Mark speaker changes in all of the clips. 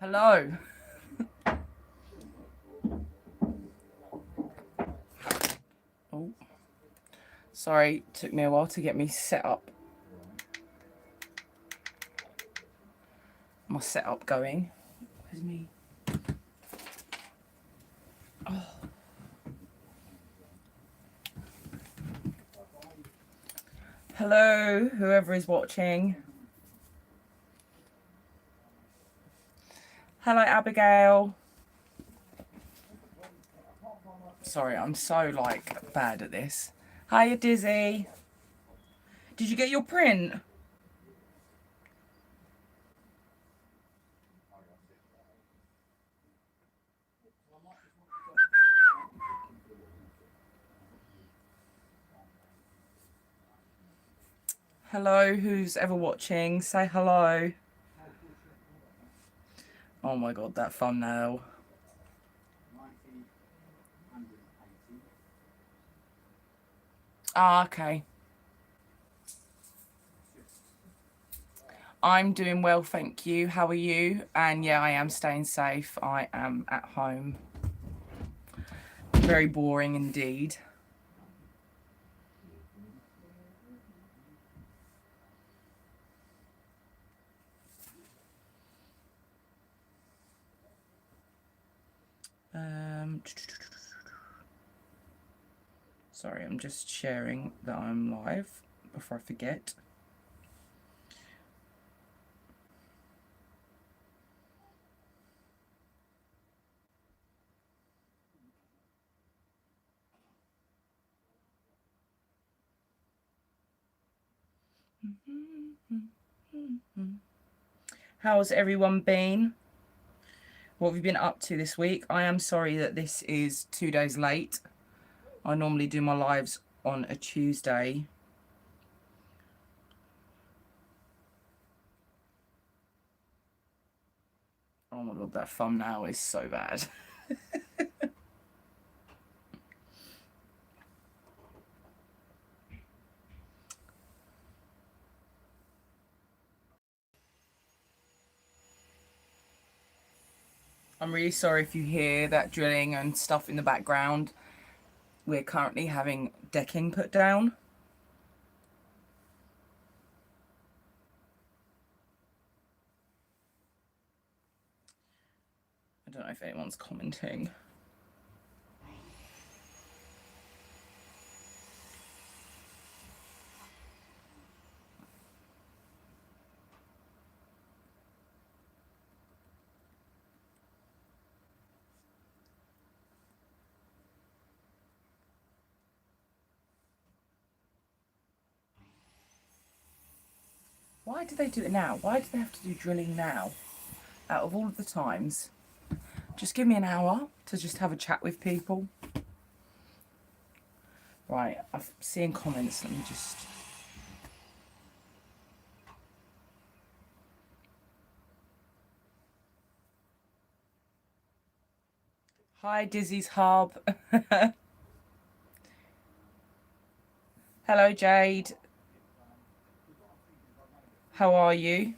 Speaker 1: Hello. Oh, sorry, took me a while to get me set up. My setup going. Where's me? Oh. Hello, whoever is watching. Hello, Abigail. Sorry, I'm so bad at this. Hiya, Dizzy. Did you get your print? Hello, who's ever watching? Say hello. Oh my god, that thumbnail. Ah, okay. I'm doing well, thank you. How are you? And yeah, I am staying safe. I am at home. Very boring indeed. Sorry, I'm just sharing that I'm live before I forget. How's everyone been? What have you been up to this week? I am sorry that this is 2 days late. I normally do my lives on a Tuesday. Oh my god, that thumbnail is so bad. I'm really sorry if you hear that drilling and stuff in the background. We're currently having decking put down. I don't know if anyone's commenting. Why do they do it now? Why do they have to do drilling now? Out of all of the times. Just give me an hour to just have a chat with people. Right, I'm seeing comments. Let me just... Hi, Dizzy's Hub. Hello, Jade. How are you?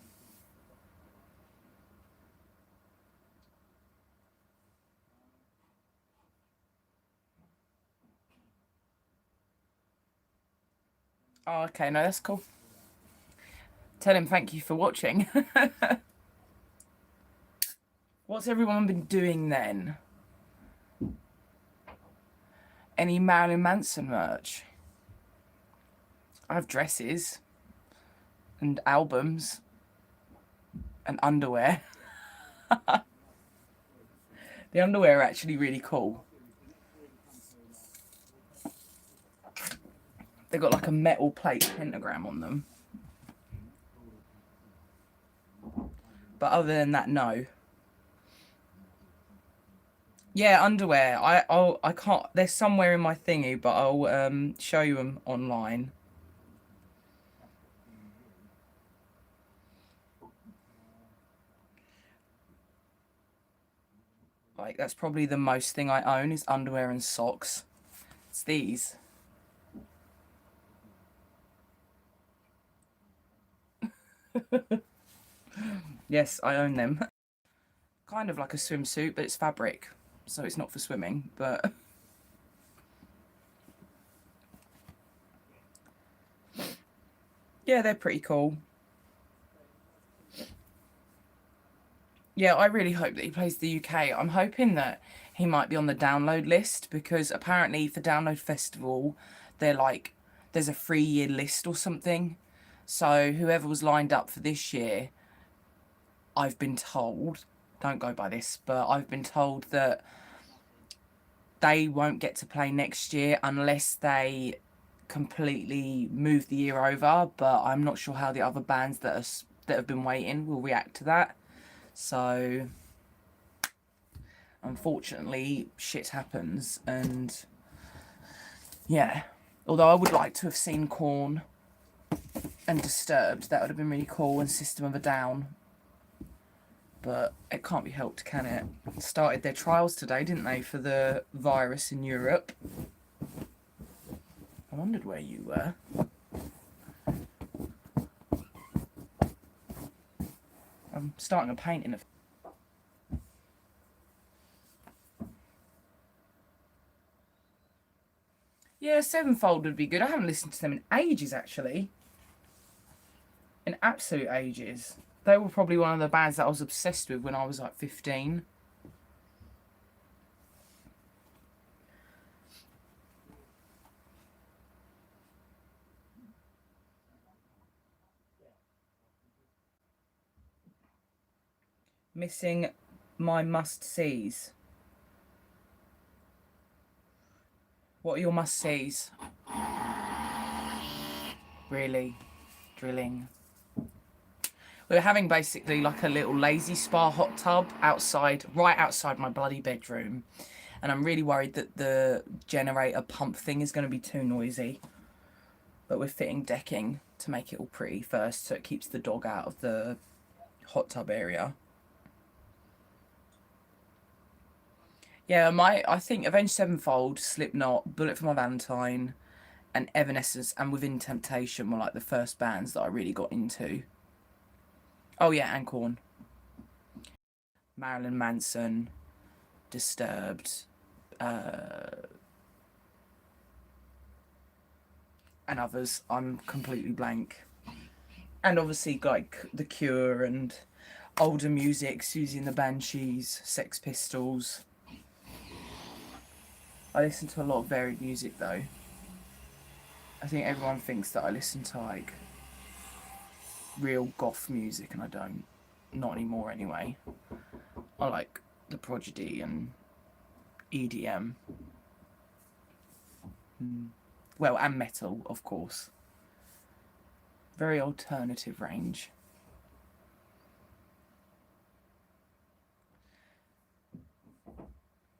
Speaker 1: Oh, okay, no, that's cool. Tell him thank you for watching. What's everyone been doing then? Any Marilyn Manson merch? I have dresses and albums and underwear. The underwear are actually really cool. They've got like a metal plate pentagram on them. But other than that, no. Yeah, underwear. I can't. They're somewhere in my thingy, but I'll show you them online. Like, that's probably the most thing I own is underwear and socks. It's these. Yes, I own them. kind of like a swimsuit, but it's fabric, so it's not for swimming, but yeah, they're pretty cool. Yeah, I really hope that he plays the UK. I'm hoping that he might be on the download list, because apparently for Download Festival, they're like, there's a 3-year list or something. So whoever was lined up for this year, I've been told, don't go by this, but I've been told that they won't get to play next year unless they completely move the year over. But I'm not sure how the other bands that have been waiting will react to that. So unfortunately, shit happens, and yeah. Although I would like to have seen Korn and Disturbed, that would have been really cool, and System of a Down. But it can't be helped, can it? Started their trials today, didn't they, for the virus in Europe? I wondered where you were. I'm starting a painting of... Yeah, Sevenfold would be good. I haven't listened to them in ages, actually. In absolute ages. They were probably one of the bands that I was obsessed with when I was like 15. Missing my must-sees. What are your must-sees? Really? Drilling. We were having basically like a little lazy spa hot tub outside, right outside my bloody bedroom. And I'm really worried that the generator pump thing is going to be too noisy. But we're fitting decking to make it all pretty first, so it keeps the dog out of the hot tub area. Yeah, I think Avenged Sevenfold, Slipknot, Bullet for My Valentine, and Evanescence and Within Temptation were like the first bands that I really got into. Oh yeah, and Korn. Marilyn Manson, Disturbed, and others. I'm completely blank. And obviously like The Cure and older music, Susie and the Banshees, Sex Pistols. I listen to a lot of varied music though. I think everyone thinks that I listen to like real goth music, and I don't. Not anymore anyway. I like The Prodigy and EDM. Well, and metal, of course. Very alternative range.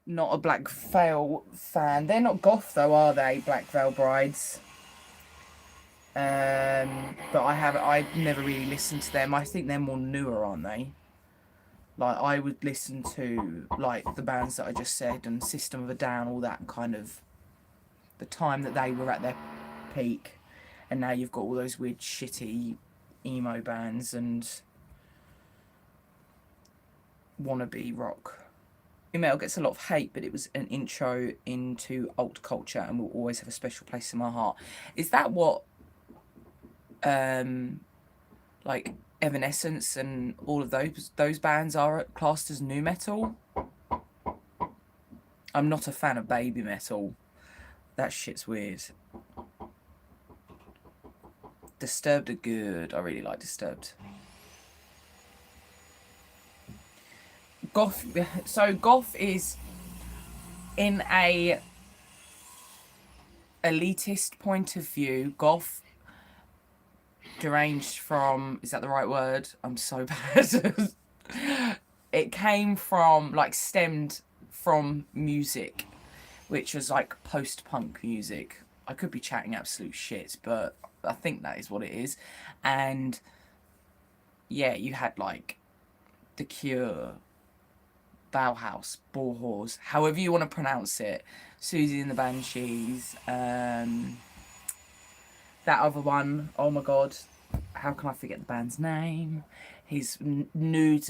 Speaker 1: Not a Black Veil fan. They're not goth though, are they? Black Veil Brides. But I've never really listened to them. I think they're more newer, aren't they? Like, I would listen to like the bands that I just said, and System of a Down, all that kind of, the time that they were at their peak. And now you've got all those weird shitty emo bands and wannabe rock. Metal gets a lot of hate, but it was an intro into alt culture and will always have a special place in my heart. Is that what like Evanescence and all of those bands are classed as nu metal? I'm not a fan of baby metal. That shit's weird. Disturbed are good. I really like Disturbed. Goth. So goth is, in a elitist point of view, goth deranged from, is that the right word? I'm so bad. It came from, like, stemmed from music, which was like post-punk music. I could be chatting absolute shit, but I think that is what it is. And yeah, you had like The Cure, Bauhaus, Bauhaus, however you want to pronounce it, Susie and the Banshees, that other one, oh my god, how can I forget the band's name? He's nude.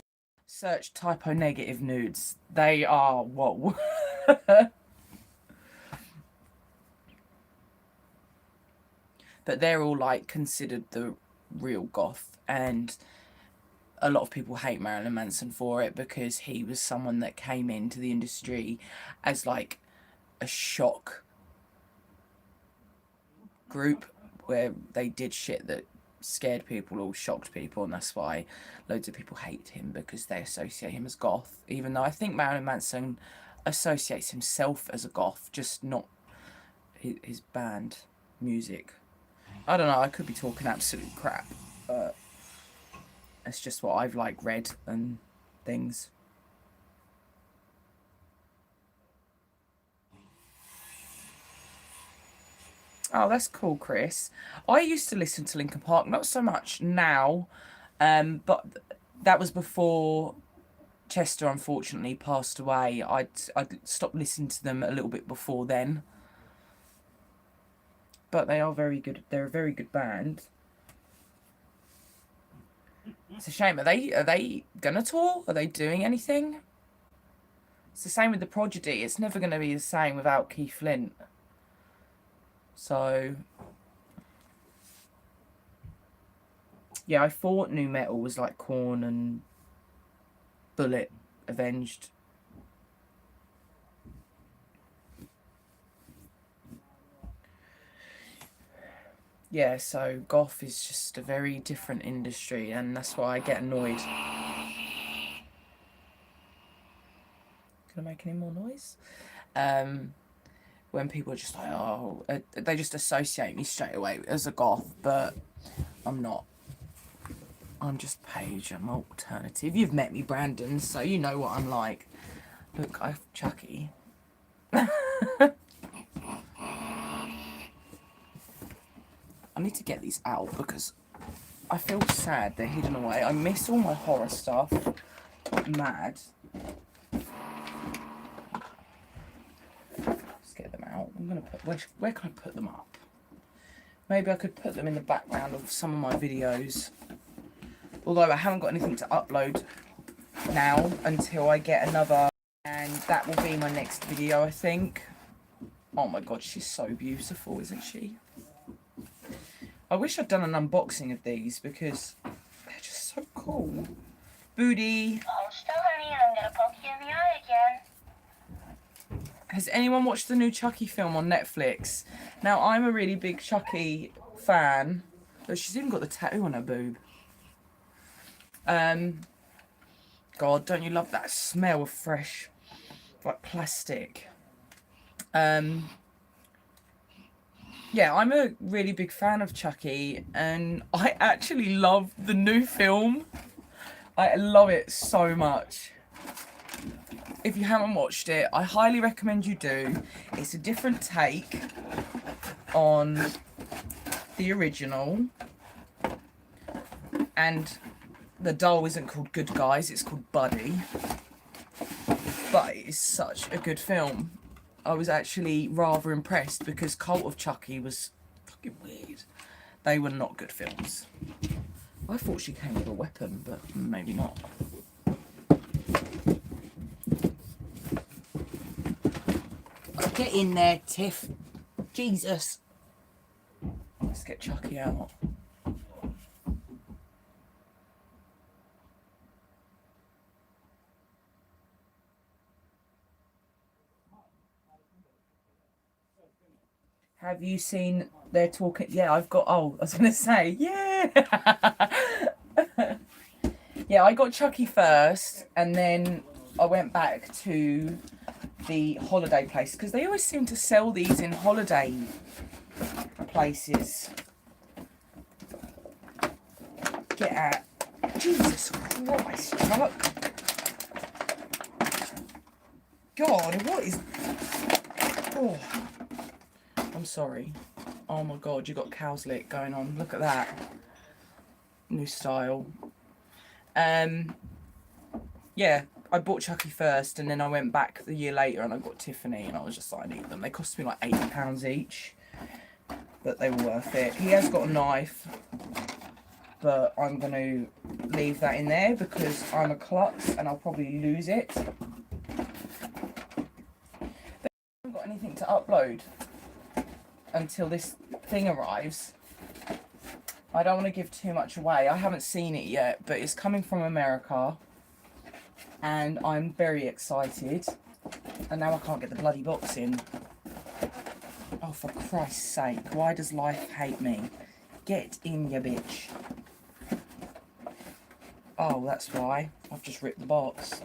Speaker 1: search typo negative nudes. They are, whoa. But they're all like considered the real goth, and a lot of people hate Marilyn Manson for it because he was someone that came into the industry as like a shock group where they did shit that scared people or shocked people, and that's why loads of people hate him, because they associate him as goth, even though I think Marilyn Manson associates himself as a goth, just not his band music. I don't know, I could be talking absolute crap, but it's just what I've like read and things. Oh, that's cool, Chris. I used to listen to Linkin Park, not so much now, but that was before Chester unfortunately passed away. I'd stopped listening to them a little bit before then. But they are very good. They're a very good band. It's a shame. Are they gonna tour? Are they doing anything? It's the same with the Prodigy. It's never gonna be the same without Keith Flint. So yeah, I thought nu metal was like Korn and Bullet, Avenged. Yeah, so goth is just a very different industry, and that's why I get annoyed. Can I make any more noise? When people are just like, oh, they just associate me straight away as a goth, but I'm not. I'm just Paige. I'm alternative. You've met me, Brandon, so you know what I'm like. Look, I've Chucky. I need to get these out because I feel sad they're hidden away. I miss all my horror stuff. Mad. Let's get them out. I'm gonna put where can I put them up? Maybe I could put them in the background of some of my videos. Although I haven't got anything to upload now until I get another, and that will be my next video, I think. Oh my god, she's so beautiful, isn't she? I wish I'd done an unboxing of these because they're just so cool. Booty.
Speaker 2: Oh, still, honey, I'm gonna poke you in the eye again.
Speaker 1: Has anyone watched the new Chucky film on Netflix? Now, I'm a really big Chucky fan. But she's even got the tattoo on her boob. God, don't you love that smell of fresh, like, plastic? Yeah, I'm a really big fan of Chucky, and I actually love the new film. I love it so much. If you haven't watched it, I highly recommend you do. It's a different take on the original, and the doll isn't called Good Guys, it's called Buddy. But it is such a good film. I was actually rather impressed because Cult of Chucky was fucking weird. They were not good films. I thought she came with a weapon, but maybe not. Get in there, Tiff. Jesus. Let's get Chucky out. Have you seen, they're talking, yeah, I've got, oh, I was going to say, yeah. Yeah, I got Chucky first, and then I went back to the holiday place, because they always seem to sell these in holiday places. Get out. Jesus Christ, Chuck. God, what is, oh. I'm sorry. Oh my god, you got cow's lick going on. Look at that. New style. Yeah, I bought Chucky first, and then I went back the year later and I got Tiffany, and I was just like, I need them. They cost me like £80 each, but they were worth it. He has got a knife, but I'm going to leave that in there because I'm a klutz and I'll probably lose it. I haven't got anything to upload until this thing arrives. I don't want to give too much away. I haven't seen it yet, but it's coming from America and I'm very excited. And now I can't get the bloody box in. Oh, for Christ's sake, why does life hate me? Get in, you bitch. Oh, that's why. I've just ripped the box.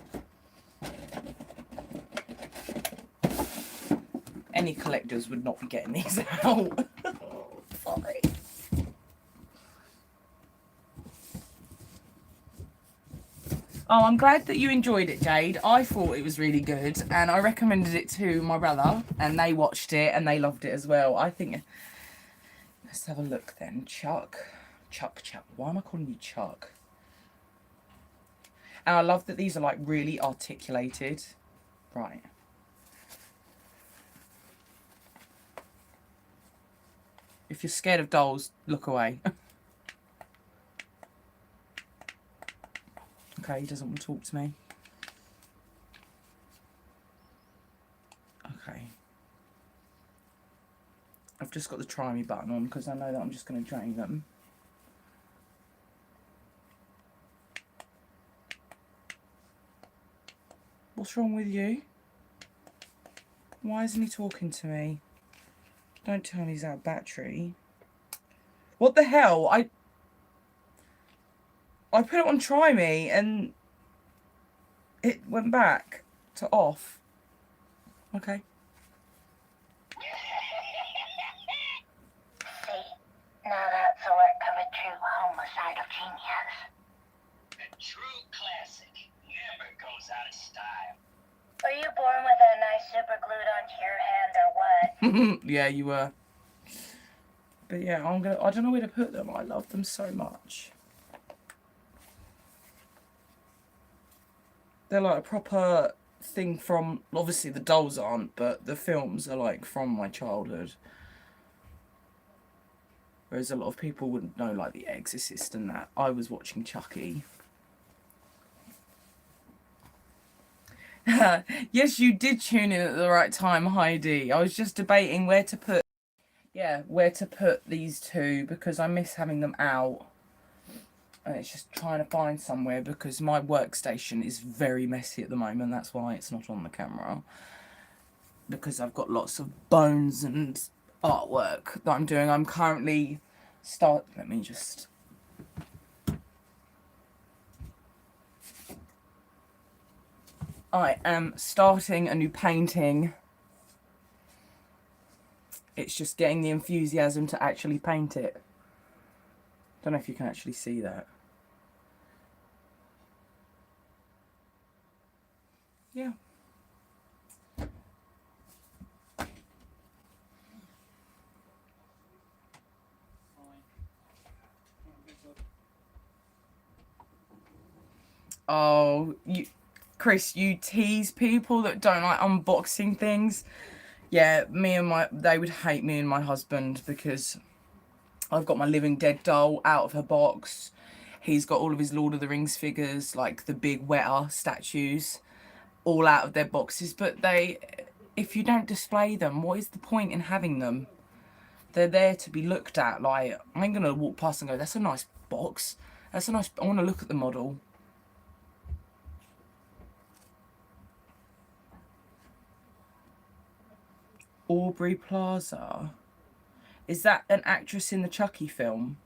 Speaker 1: Any collectors would not be getting these out. Sorry. Oh, I'm glad that you enjoyed it, Jade. I thought it was really good, and I recommended it to my brother, and they watched it, and they loved it as well. I think... Let's have a look then. Chuck. Why am I calling you Chuck? And I love that these are, like, really articulated. Right. If you're scared of dolls, look away. Okay, he doesn't want to talk to me. Okay. I've just got the try me button on because I know that I'm just going to drain them. What's wrong with you? Why isn't he talking to me? Don't tell me he's out of battery. What the hell? I put it on try me and it went back to off. Okay.
Speaker 2: See, now that's a work of a true homicidal genius.
Speaker 3: A true classic. Never goes out of style.
Speaker 2: Were you born with a nice super glued onto your hand or what?
Speaker 1: Yeah, you were. But yeah, I don't know where to put them. I love them so much. They're like a proper thing from, obviously the dolls aren't, but the films are like from my childhood. Whereas a lot of people wouldn't know, like The Exorcist and that. I was watching Chucky. Yes, you did tune in at the right time, Heidi. I was just debating where to put these two because I miss having them out. And it's just trying to find somewhere because my workstation is very messy at the moment. That's why it's not on the camera. Because I've got lots of bones and artwork that I'm doing. I'm currently I am starting a new painting. It's just getting the enthusiasm to actually paint it. Don't know if you can actually see that. Yeah. Oh, Chris, you tease people that don't like unboxing things. Yeah, they would hate me and my husband because I've got my Living Dead doll out of her box. He's got all of his Lord of the Rings figures, like the big Weta statues, all out of their boxes. But if you don't display them, what is the point in having them? They're there to be looked at. Like, I'm going to walk past and go, that's a nice box. I want to look at the model. Aubrey Plaza. Is that an actress in the Chucky film?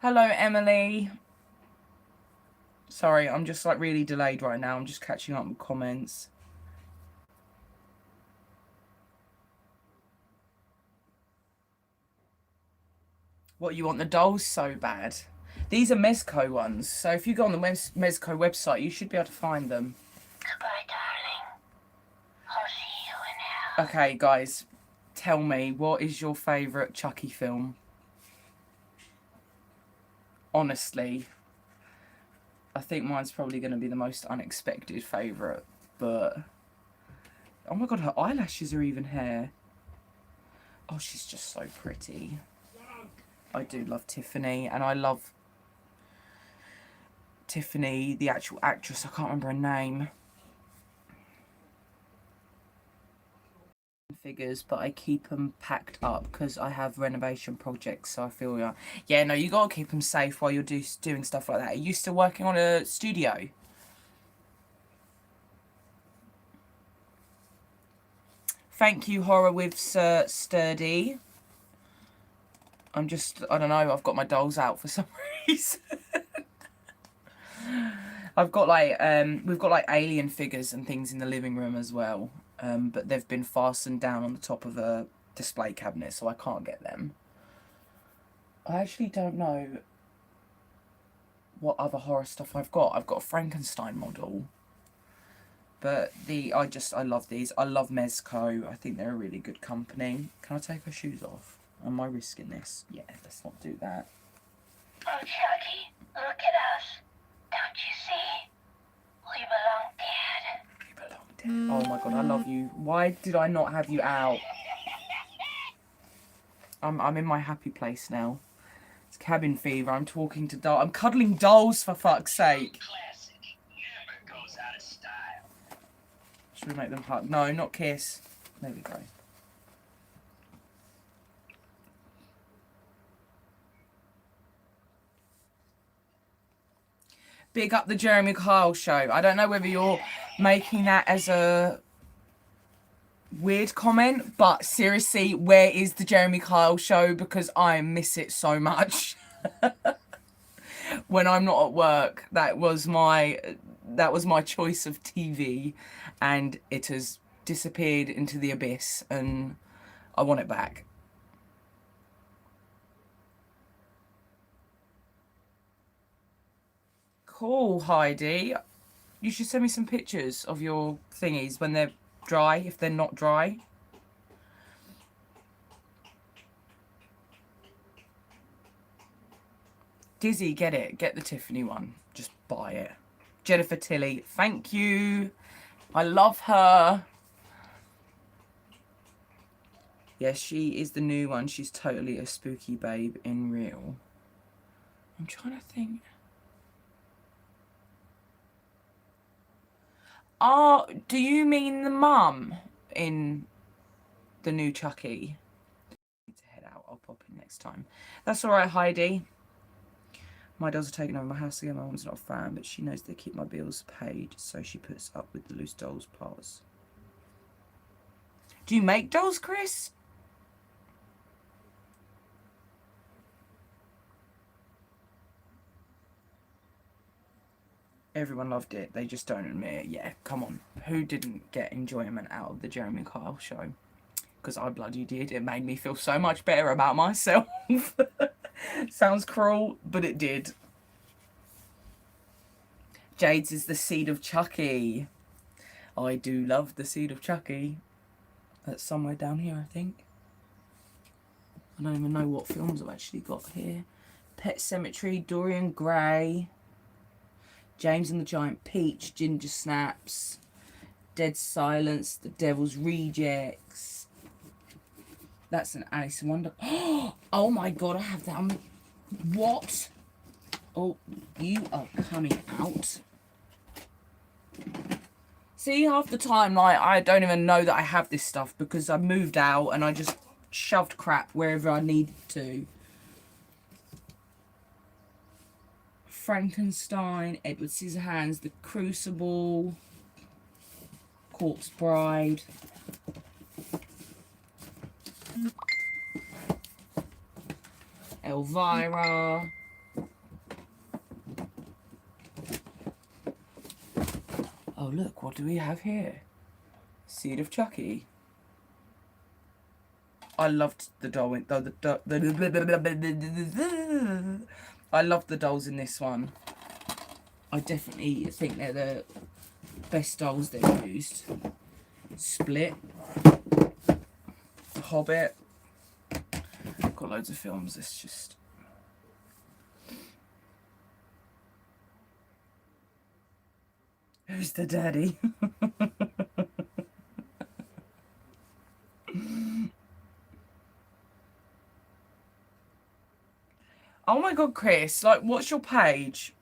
Speaker 1: Hello, Emily. Sorry, I'm just like really delayed right now. I'm just catching up with comments. What, you want the dolls so bad? These are Mezco ones. So if you go on the Mezco website, you should be able to find them.
Speaker 2: Goodbye, darling. I'll see you in hell.
Speaker 1: Okay, guys, tell me, what is your favourite Chucky film? Honestly, I think mine's probably going to be the most unexpected favourite, but... Oh my god, her eyelashes are even hair. Oh, she's just so pretty. I do love Tiffany, and I love Tiffany, the actual actress. I can't remember her name. Figures, but I keep them packed up because I have renovation projects, so I feel yeah, no, you gotta keep them safe while you're doing stuff like that. Are you still working on a studio? Thank you, Horror with Sturdy. I don't know, I've got my dolls out for some reason. I've got like we've got like alien figures and things in the living room as well, but they've been fastened down on the top of a display cabinet, so I can't get them. I actually don't know what other horror stuff I've got. I've got a Frankenstein model, but I love these. I love Mezco. I think they're a really good company. Can I take her shoes off? Am I risking this? Yeah, let's not do that.
Speaker 2: Oh, Chucky, look at us. Don't you see? We belong dead.
Speaker 1: Oh my god, I love you. Why did I not have you out? I'm in my happy place now. It's cabin fever. I'm talking to dolls. I'm cuddling dolls, for fuck's sake.
Speaker 3: Classic. Never goes out of style.
Speaker 1: Should we make them hug? No, not kiss. There we go. Big up the Jeremy Kyle show. I don't know whether you're making that as a weird comment, but seriously, where is the Jeremy Kyle show? Because I miss it so much. When I'm not at work, that was my choice of TV, and it has disappeared into the abyss, and I want it back. Cool, Heidi. You should send me some pictures of your thingies when they're dry, if they're not dry. Dizzy, get it. Get the Tiffany one. Just buy it. Jennifer Tilly, thank you. I love her. Yeah, she is the new one. She's totally a spooky babe in real. I'm trying to think. Oh, do you mean the mum in the new Chucky? I need to head out. I'll pop in next time. That's all right, Heidi. My dolls are taking over my house again. My mum's not a fan, but she knows they keep my bills paid, so she puts up with the loose dolls parts. Do you make dolls, Chris? Everyone loved it. They just don't admit it. Yeah, come on. Who didn't get enjoyment out of the Jeremy Kyle show? Because I bloody did. It made me feel so much better about myself. Sounds cruel, but it did. Jade's is the seed of Chucky. I do love the seed of Chucky. That's somewhere down here, I think. I don't even know what films I've actually got here. Pet Sematary, Dorian Gray, James and the Giant Peach, Ginger Snaps, Dead Silence, The Devil's Rejects. That's an Alice in Wonder. Oh my god, I have that. What? Oh, you are coming out. See, half the time, like, I don't even know that I have this stuff because I moved out and I just shoved crap wherever I needed to. Frankenstein, Edward Scissorhands, The Crucible, Corpse Bride. Elvira. Oh look, what do we have here? Seed of Chucky. I loved the doll in I loved the dolls in this one. I definitely think they're the best dolls they've used. Split. The Hobbit. I've got loads of films. It's just... Who's the daddy? Oh my God, Chris, like, what's your page?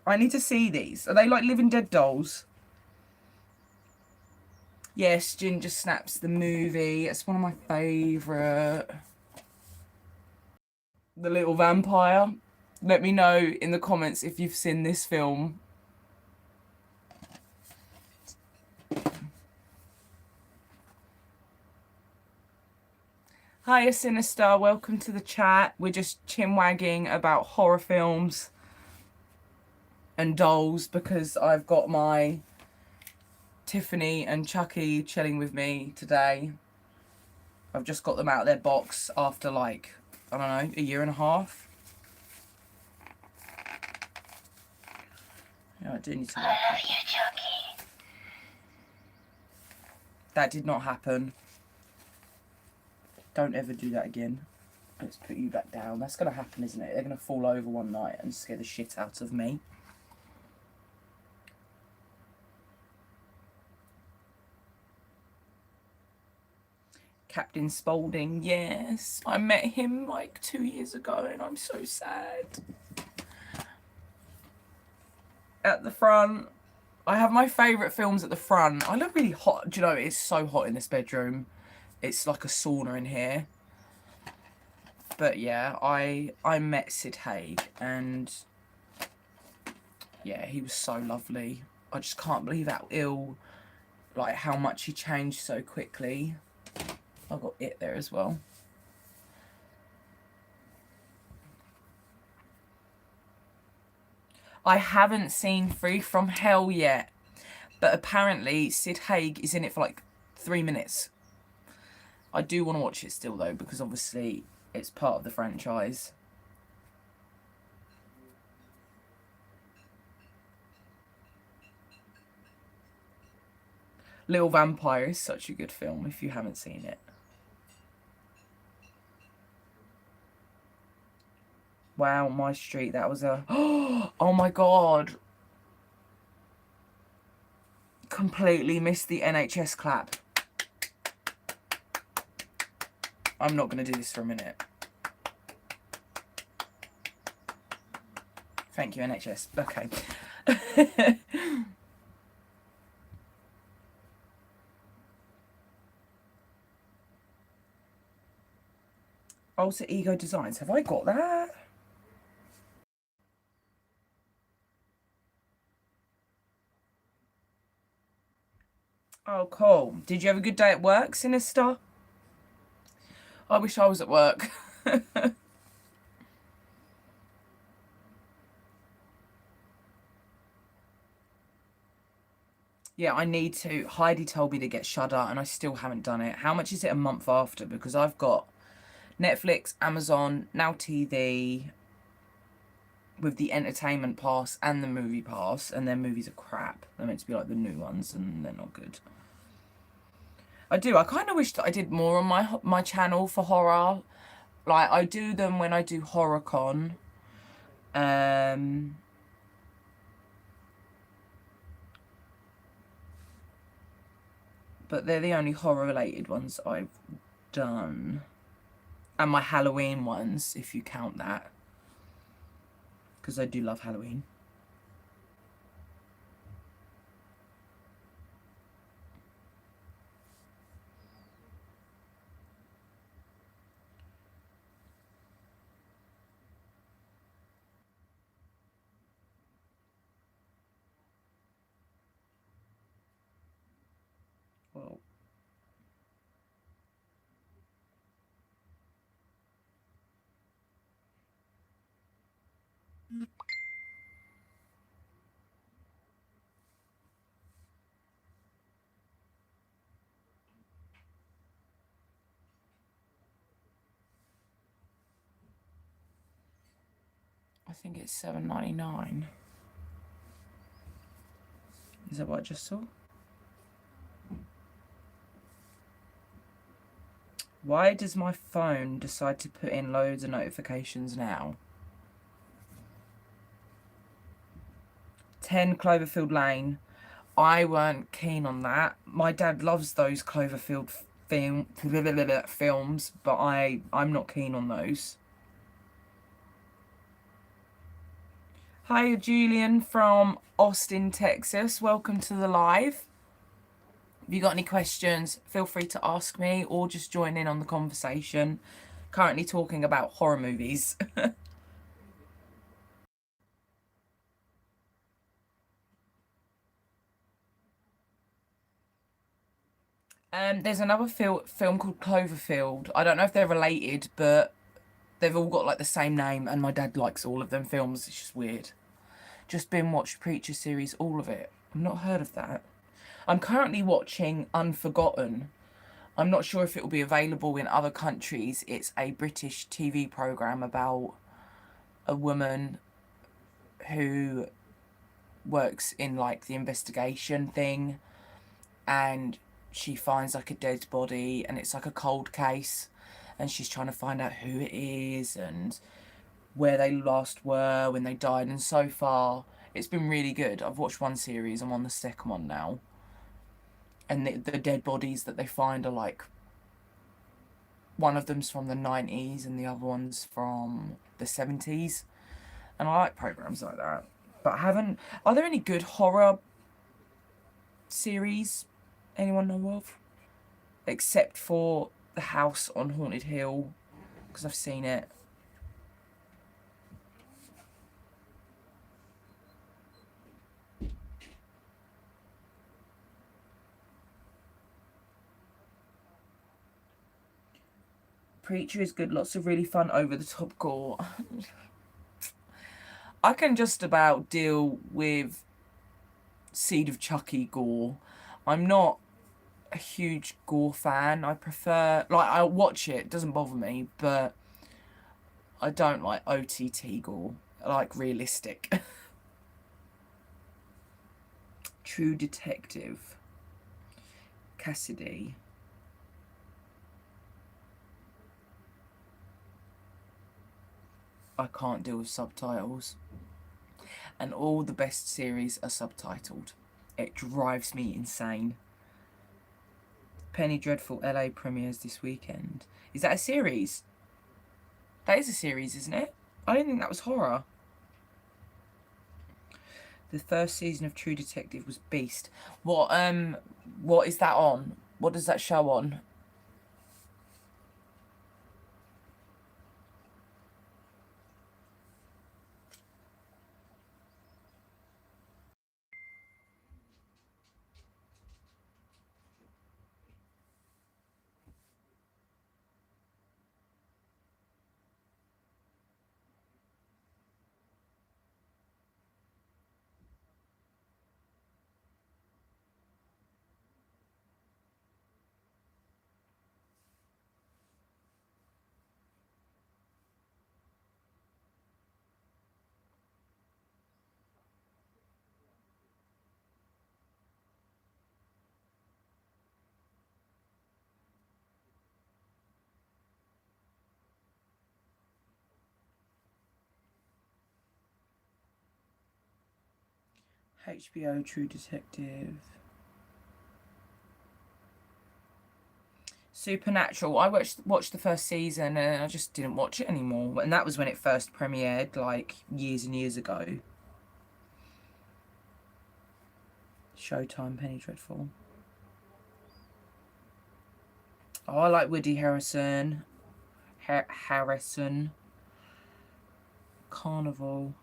Speaker 1: I need to see these. Are they like Living Dead dolls? Yes, Ginger Snaps the movie. It's one of my favourite. The Little Vampire. Let me know in the comments if you've seen this film. Hiya, Sinister. Welcome to the chat. We're just chin-wagging about horror films and dolls because I've got my Tiffany and Chucky chilling with me today. I've just got them out of their box after, like, I don't know, a year and a half. Yeah, I do need to
Speaker 2: I love you, Chucky.
Speaker 1: That did not happen. Don't ever do that again. Let's put you back down. That's going to happen, isn't it? They're going to fall over one night and scare the shit out of me. Captain Spaulding, yes. I met him like 2 years ago and I'm so sad. At the front. I have my favourite films at the front. I look really hot. Do you know, it's so hot in this bedroom. It's like a sauna in here. But yeah, I met Sid Haig and yeah, he was so lovely. I just can't believe how much he changed so quickly. I got it there as well. I haven't seen Free From Hell yet, but apparently Sid Haig is in it for like 3 minutes. I do want to watch it still though, because obviously it's part of the franchise. Little Vampire is such a good film if you haven't seen it. Wow, My Street, that was a... Oh my God. Completely missed the NHS clap. I'm not going to do this for a minute. Thank you, NHS. Okay. Alter Ego Designs. Have I got that? Oh, cool. Did you have a good day at work, Sinister? I wish I was at work. Yeah, I need to. Heidi told me to get Shudder and I still haven't done it. How much is it a month after? Because I've got Netflix, Amazon, Now TV with the entertainment pass and the movie pass, and their movies are crap. They're meant to be like the new ones and they're not good. I kind of wish that I did more on my channel for horror. Like, I do them when I do HorrorCon. But they're the only horror related ones I've done. And my Halloween ones, if you count that. Because I do love Halloween. Well, I think it's $7.99. Is that what I just saw? Why does my phone decide to put in loads of notifications now? 10 Cloverfield Lane. I weren't keen on that. My dad loves those Cloverfield films, but I'm not keen on those. Hi, Julian from Austin, Texas. Welcome to the live. If you got any questions, feel free to ask me or just join in on the conversation. Currently talking about horror movies. There's another film called Cloverfield. I don't know if they're related, but they've all got like the same name, and my dad likes all of them films. It's just weird. Just been watched Preacher series, all of it. I've not heard of that. I'm currently watching Unforgotten. I'm not sure if it will be available in other countries. It's a British TV program about a woman who works in like the investigation thing, and she finds like a dead body, and it's like a cold case, and she's trying to find out who it is and where they last were when they died. And so far it's been really good. I've watched one series, I'm on the second one now, and the dead bodies that they find are like, one of them's from the 90s and the other one's from the 70s, and I like programs like that. But I haven't. Are there any good horror series anyone know of, except for The House on Haunted Hill, because I've seen it? Preacher is good, lots of really fun over the top gore. I can just about deal with Seed of Chucky gore. I'm not a huge gore fan. I prefer, like, I'll watch it, doesn't bother me, but I don't like OTT gore. I like realistic. True Detective. Cassidy. I can't deal with subtitles. And all the best series are subtitled. It drives me insane. Penny Dreadful LA premieres this weekend. Is that a series? That is a series, isn't it? I didn't think that was horror. The first season of True Detective was Beast. What is that on? What does that show on? HBO True Detective. Supernatural. I watched the first season and I just didn't watch it anymore. And that was when it first premiered, like years and years ago. Showtime, Penny Dreadful. Oh, I like Woody Harrelson. Harrison. Carnival.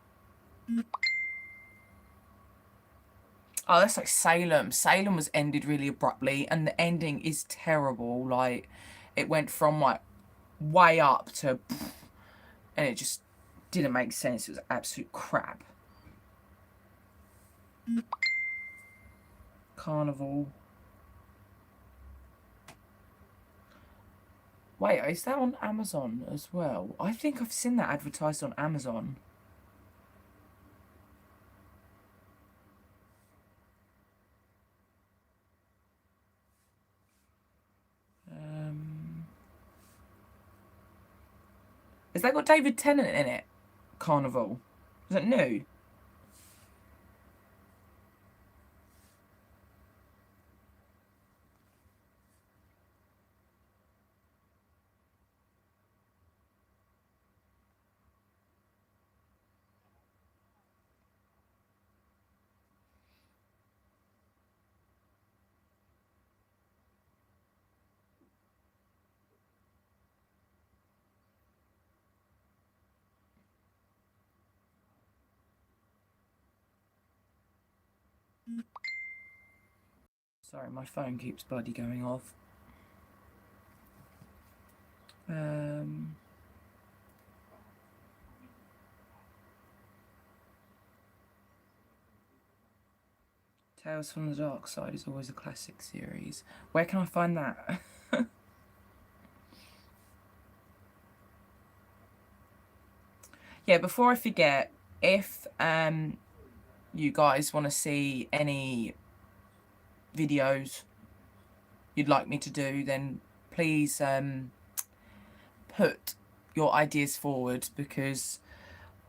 Speaker 1: Oh, that's like Salem. Salem was ended really abruptly, and the ending is terrible. Like, it went from like way up to, and it just didn't make sense. It was absolute crap. Carnival. Wait, is that on Amazon as well? I think I've seen that advertised on Amazon. Has that got David Tennant in it? Carnival. Is it new? Sorry, my phone keeps bloody going off. Tales from the Dark Side is always a classic series. Where can I find that? Yeah, before I forget, if you guys want to see any videos you'd like me to do, then please put your ideas forward, because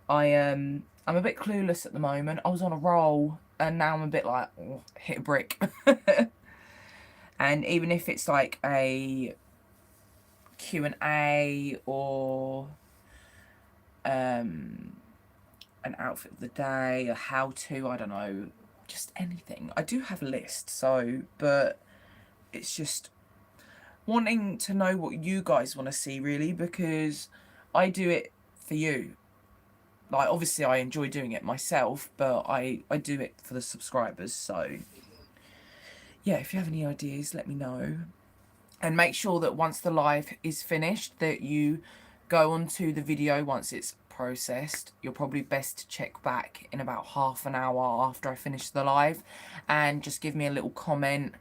Speaker 1: I'm a bit clueless at the moment. I was on a roll and now I'm a bit like, oh, hit a brick. And even if it's like a Q&A or an outfit of the day, a how-to, I don't know, just anything. I do have a list, so, but it's just wanting to know what you guys want to see, really, because I do it for you. Like, obviously I enjoy doing it myself, but I do it for the subscribers. So yeah, if you have any ideas, let me know. And make sure that once the live is finished, that you go onto the video once it's processed. You're probably best to check back in about half an hour after I finish the live, and just give me a little comment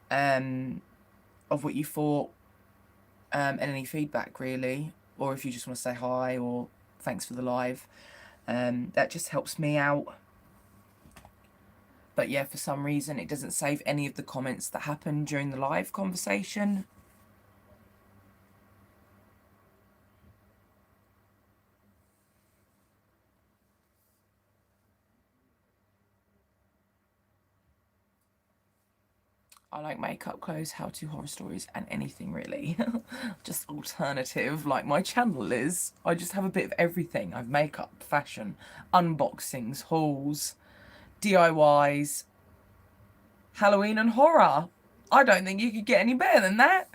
Speaker 1: of what you thought, and any feedback, really, or if you just want to say hi or thanks for the live. That just helps me out. But yeah, for some reason it doesn't save any of the comments that happened during the live conversation. I like makeup, clothes, how-to, horror stories, and anything really. Just alternative, like my channel is. I just have a bit of everything. I've makeup, fashion, unboxings, hauls, DIYs, Halloween and horror. I don't think you could get any better than that.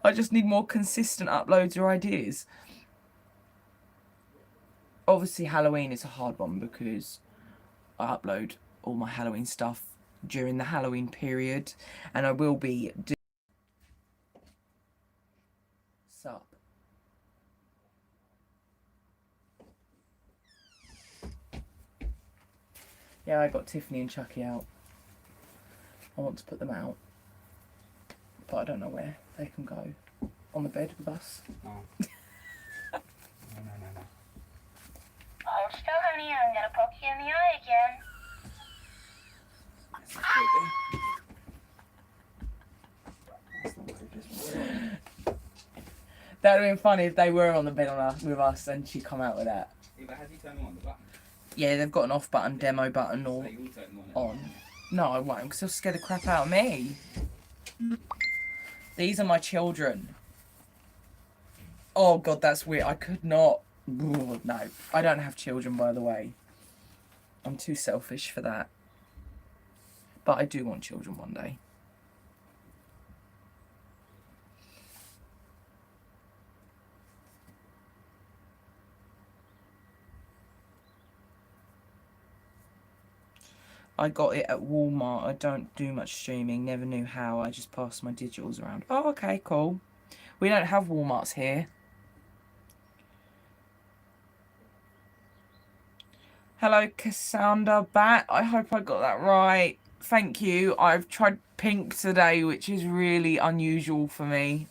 Speaker 1: I just need more consistent uploads or ideas. Obviously Halloween is a hard one because I upload all my Halloween stuff during the Halloween period, and I will be doing sup. Yeah, I got Tiffany and Chucky out. I want to put them out, but I don't know where they can go. On the bed with us.
Speaker 4: No. No.
Speaker 2: Hold still, honey. I'm gonna poke you in the eye again.
Speaker 1: That would have been funny if they were on the bed with us and she'd come out with that.
Speaker 4: Yeah, but has he turned on the button?
Speaker 1: Yeah, they've got an off button, demo button, or
Speaker 4: So you will turn them
Speaker 1: on. No, I won't, because they'll scare the crap out of me. These are my children. Oh god, that's weird. I could not. Ooh, no, I don't have children, by the way. I'm too selfish for that. But I do want children one day. I got it at Walmart. I don't do much streaming. Never knew how. I just passed my digitals around. Oh, okay, cool. We don't have Walmarts here. Hello, Cassandra Bat. I hope I got that right. Thank you. I've tried pink today, which is really unusual for me.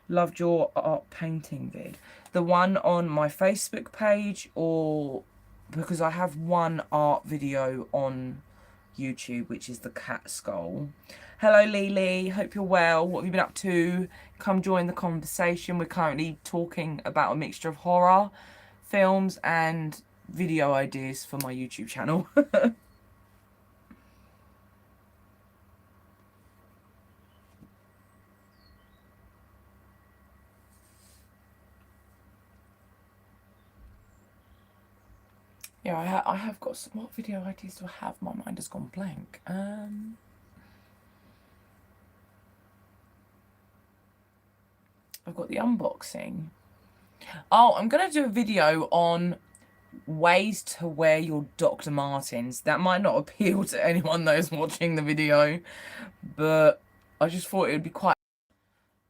Speaker 1: Loved your art painting vid. The one on my Facebook page, or because I have one art video on YouTube, which is the cat skull. Hello, Lily. Hope you're well. What have you been up to? Come join the conversation. We're currently talking about a mixture of horror, films, and video ideas for my YouTube channel. Yeah, I have got some. What video ideas do I have? My mind has gone blank. I've got the unboxing. Oh, I'm going to do a video on ways to wear your Dr. Martens. That might not appeal to anyone that's watching the video, but I just thought it would be quite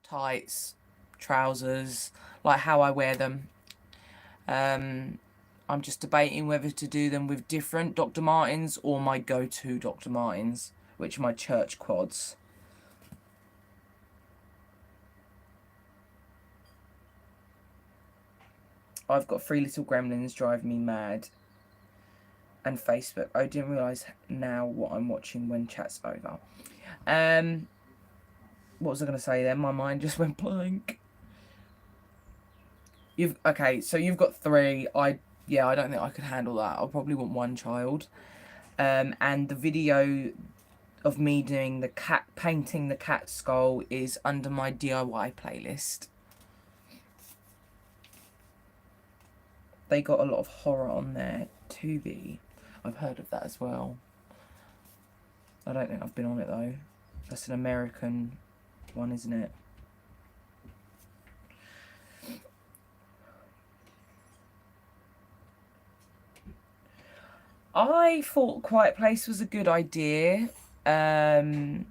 Speaker 1: tights, trousers, like how I wear them. I'm just debating whether to do them with different Dr. Martens or my go-to Dr. Martens, which are my church quads. I've got 3 little gremlins driving me mad. And Facebook. I didn't realise now what I'm watching when chat's over. What was I going to say then? My mind just went blank. Okay, so you've got 3. I don't think I could handle that. I'll probably want 1 child. And the video of me doing the cat, painting the cat skull is under my DIY playlist. They got a lot of horror on there. Tubi. I've heard of that as well. I don't think I've been on it though. That's an American one, isn't it? I thought Quiet Place was a good idea. And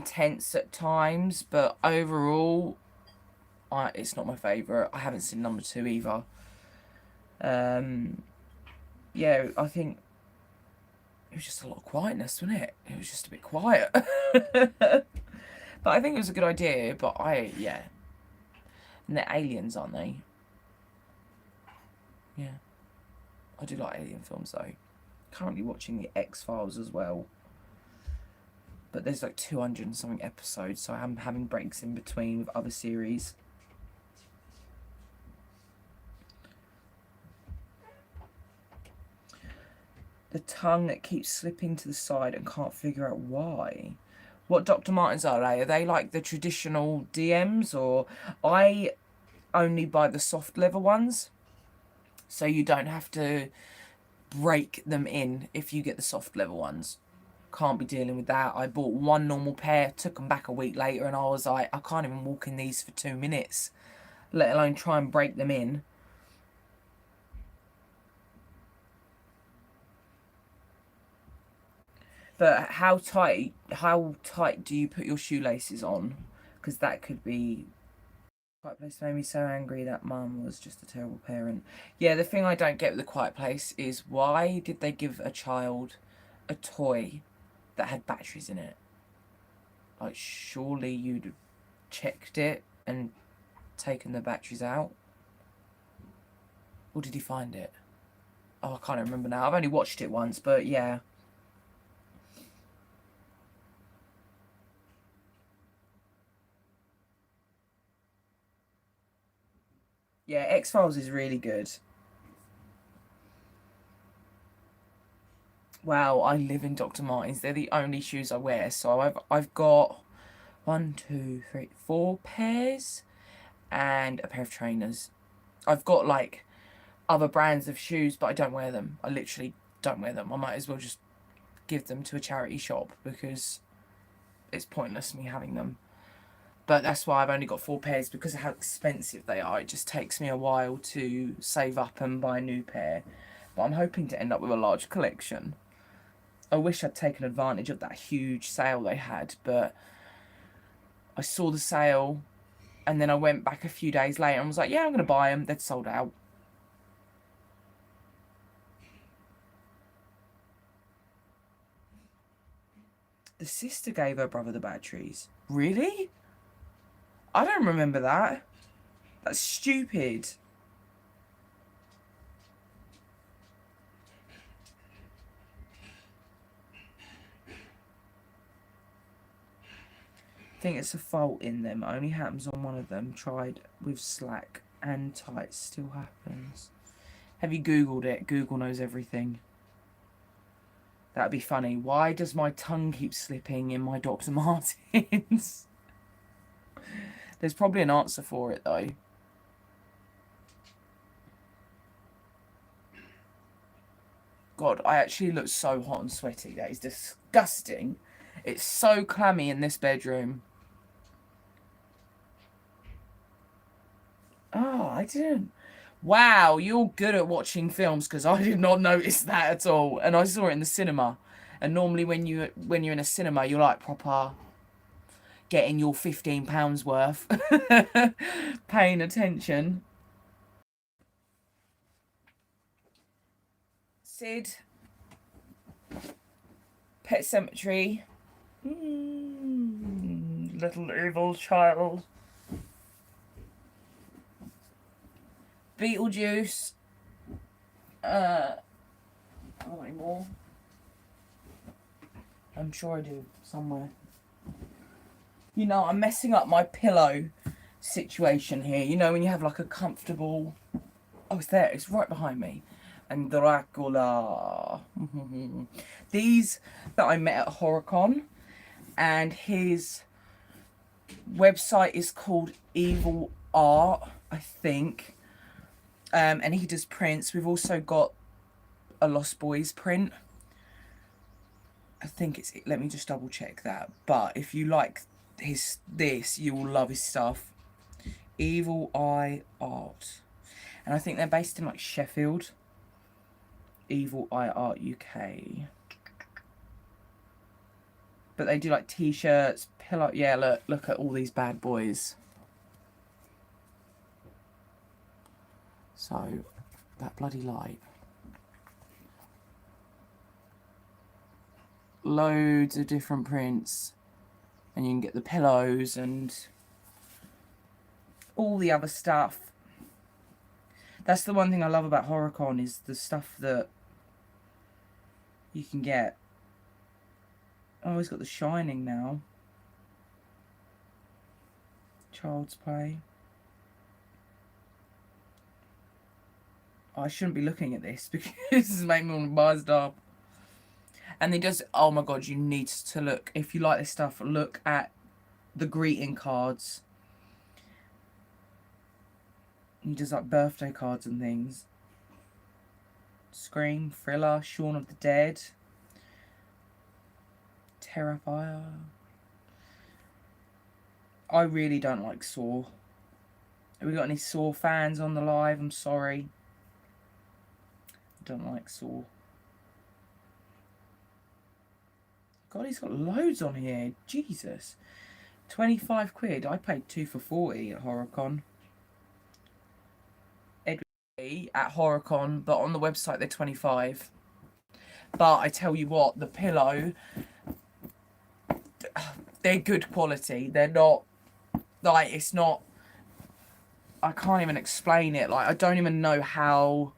Speaker 1: tense at times, but overall, it's not my favourite. I haven't seen number 2 either. Yeah, I think it was just a lot of quietness, wasn't it? It was just a bit quiet. But I think it was a good idea, but yeah. And they're aliens, aren't they? Yeah. I do like alien films, though. Currently watching the X-Files as well. But there's like 200 and something episodes, so I'm having breaks in between with other series. The tongue that keeps slipping to the side and can't figure out why. What Dr. Martens are they? Are they like the traditional DMs, or I only buy the soft leather ones, so you don't have to break them in if you get the soft leather ones. Can't be dealing with that. I bought 1 normal pair, took them back a week later, and I was like, I can't even walk in these for 2 minutes, let alone try and break them in. But how tight do you put your shoelaces on? Because that could be... Quiet Place made me so angry that mum was just a terrible parent. Yeah, the thing I don't get with the Quiet Place is why did they give a child a toy that had batteries in it? Like, surely you'd have checked it and taken the batteries out. Or did he find it? Oh, I can't remember now. I've only watched it once, but yeah. Yeah, X-Files is really good. Wow, I live in Dr. Martens. They're the only shoes I wear. So I've got 1, 2, 3, 4 pairs and a pair of trainers. I've got like other brands of shoes, but I don't wear them. I literally don't wear them. I might as well just give them to a charity shop because it's pointless me having them. But that's why I've only got 4 pairs, because of how expensive they are. It just takes me a while to save up and buy a new pair. But I'm hoping to end up with a large collection. I wish I'd taken advantage of that huge sale they had, but I saw the sale and then I went back a few days later and was like, yeah, I'm going to buy them. They'd sold out. The sister gave her brother the batteries. Really? I don't remember that. That's stupid. I think it's a fault in them. It only happens on one of them. Tried with slack and tights. Still happens. Have you Googled it? Google knows everything. That'd be funny. Why does my tongue keep slipping in my Dr. Martens? There's probably an answer for it, though. God, I actually look so hot and sweaty. That is disgusting. It's so clammy in this bedroom. Oh, I didn't. Wow, you're good at watching films because I did not notice that at all. And I saw it in the cinema. And normally when you're in a cinema, you're like proper getting your £15 worth, paying attention. Sid, Pet Cemetery, little evil child. Beetlejuice. Not anymore. I'm sure I do somewhere. You know, I'm messing up my pillow situation here. You know, when you have like a comfortable... Oh, it's there. It's right behind me. And Dracula. These that I met at HorrorCon. And his website is called Evil Art, I think. And he does prints. We've also got a Lost Boys print. I think it's... Let me just double check that. But if you like this, you will love his stuff. Evil Eye Art. And I think they're based in like Sheffield. Evil Eye Art UK. But they do like t-shirts, pillow... Yeah, look at all these bad boys. So, that bloody light. Loads of different prints. And you can get the pillows and all the other stuff. That's the one thing I love about HorrorCon is the stuff that you can get. Oh, he's got The Shining now. Child's Play. Oh, I shouldn't be looking at this because this is making me want to buy stuff. And he does... Oh my god, you need to look. If you like this stuff, look at the greeting cards. He does like birthday cards and things. Scream, Thriller, Shaun of the Dead, Terrifier. I really don't like Saw. Have we got any Saw fans on the live? I'm sorry. I don't like Saw. God, he's got loads on here. Jesus. 25 quid. I paid 2 for 40 at HorrorCon. At HorrorCon, but on the website they're 25. But I tell you what, the pillow, they're good quality. They're not, like, it's not, I can't even explain it. Like, I don't even know how,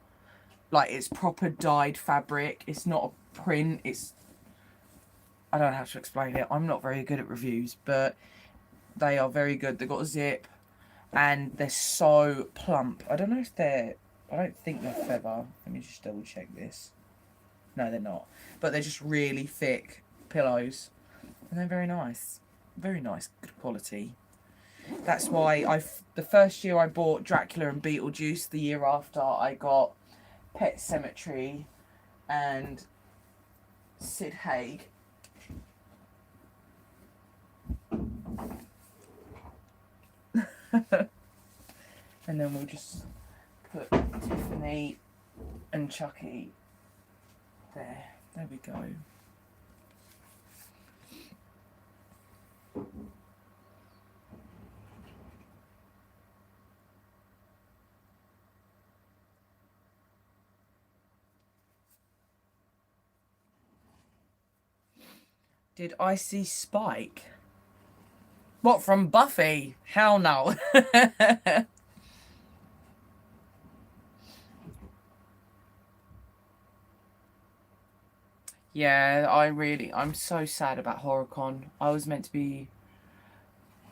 Speaker 1: like, it's proper dyed fabric. It's not a print. It's, I don't know how to explain it. I'm not very good at reviews, but they are very good. They've got a zip and they're so plump. I don't know if they're, I don't think they're feather. Let me just double check this. No, they're not. But they're just really thick pillows. And they're very nice. Very nice. Good quality. That's why the first year I bought Dracula and Beetlejuice. The year after I got Pet Cemetery and Sid Haig. And then we'll just put Tiffany and Chucky there. There we go. Did I see Spike? What, from Buffy? Hell no. Yeah, I'm so sad about HorrorCon. I was meant to be,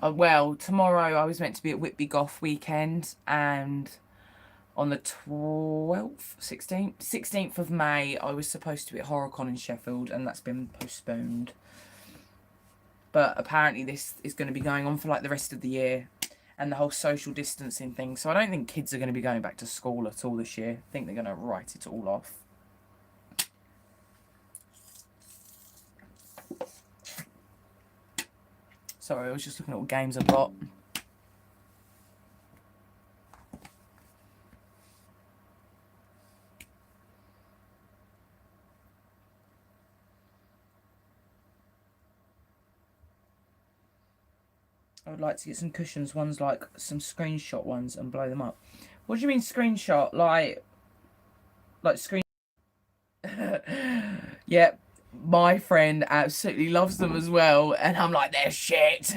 Speaker 1: well, tomorrow I was meant to be at Whitby Goth weekend, and on the 12th, 16th of May, I was supposed to be at HorrorCon in Sheffield, and that's been postponed. But apparently this is going to be going on for like the rest of the year, and the whole social distancing thing. So I don't think kids are going to be going back to school at all this year. I think they're going to write it all off. Sorry, I was just looking at what games I've got. I would like to get some cushions, ones like some screenshot ones, and blow them up. What do you mean screenshot? Like screen... Yeah, my friend absolutely loves them as well, and I'm like, they're shit.